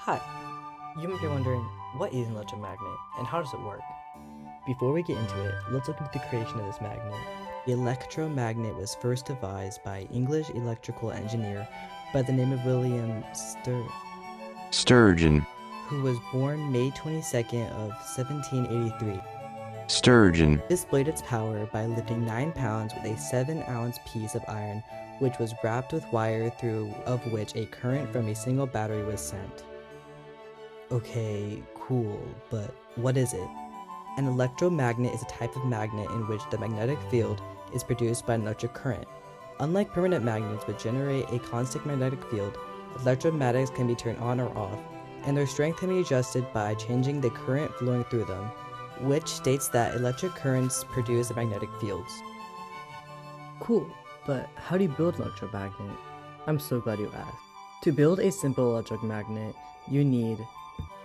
Hi, you might be wondering, what is an electromagnet and how does it work? Before we get into it, let's look into the creation of this magnet. The electromagnet was first devised by English electrical engineer by the name of Sturgeon. who was born May 22nd of 1783. Sturgeon. Displayed its power by lifting 9 pounds with a 7-ounce piece of iron which was wrapped with wire through of which a current from a single battery was sent. Okay, cool, but what is it? An electromagnet is a type of magnet in which the magnetic field is produced by an electric current. Unlike permanent magnets which generate a constant magnetic field, electromagnets can be turned on or off, and their strength can be adjusted by changing the current flowing through them, which states that electric currents produce magnetic fields. Cool, but how do you build an electromagnet? I'm so glad you asked. To build a simple electromagnet, you need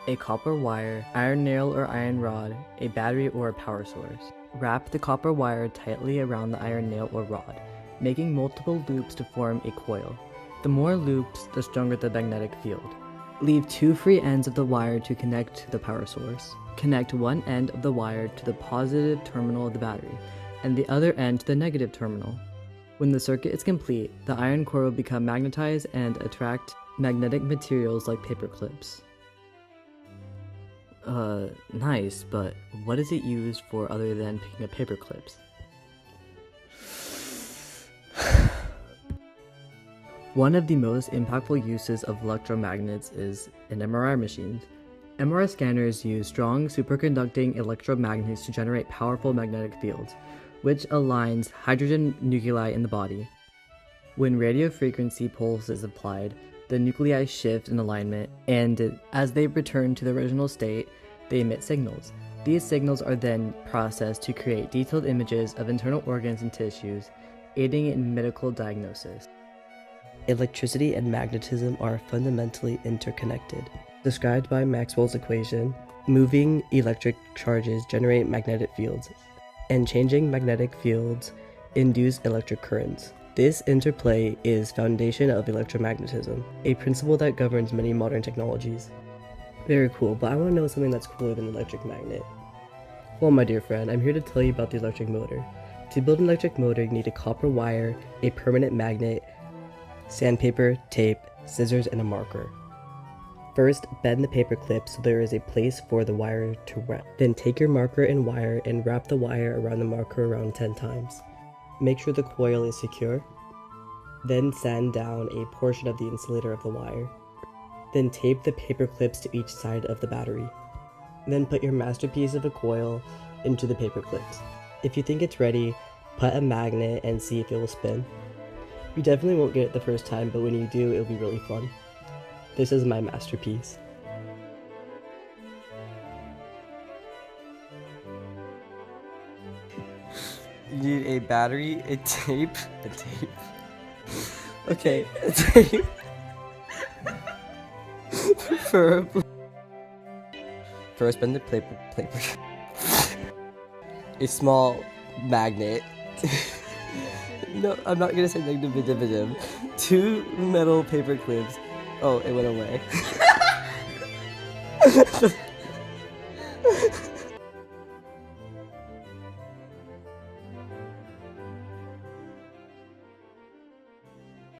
a copper wire, iron nail or iron rod, a battery or a power source. Wrap the copper wire tightly around the iron nail or rod, making multiple loops to form a coil. The more loops, the stronger the magnetic field. Leave 2 free ends of the wire to connect to the power source. Connect one end of the wire to the positive terminal of the battery, and the other end to the negative terminal. When the circuit is complete, the iron core will become magnetized and attract magnetic materials like paper clips. Nice, but what is it used for other than picking up paper clips? One of the most impactful uses of electromagnets is in MRI machines. MRI scanners use strong superconducting electromagnets to generate powerful magnetic fields, which aligns hydrogen nuclei in the body. When radio frequency pulse is applied, the nuclei shift in alignment, and as they return to the original state, they emit signals. These signals are then processed to create detailed images of internal organs and tissues, aiding in medical diagnosis. Electricity and magnetism are fundamentally interconnected. Described by Maxwell's equation, moving electric charges generate magnetic fields, and changing magnetic fields induce electric currents. This interplay is foundation of electromagnetism, a principle that governs many modern technologies. Very cool, but I want to know something that's cooler than an electric magnet. Well, my dear friend, I'm here to tell you about the electric motor. To build an electric motor, you need a copper wire, a permanent magnet, sandpaper, tape, scissors, and a marker. First, bend the paper clip so there is a place for the wire to wrap. Then take your marker and wire and wrap the wire around the marker around 10 times. Make sure the coil is secure. Then sand down a portion of the insulator of the wire. Then tape the paper clips to each side of the battery. Then put your masterpiece of a coil into the paper clips. If you think it's ready, put a magnet and see if it will spin. You definitely won't get it the first time, but when you do, it'll be really fun. This is my masterpiece. You need a battery, a tape. Okay, a tape. Preferably. First, bend the paper. A small magnet. No, I'm not gonna say negative division. 2 metal paper clips. Oh, it went away.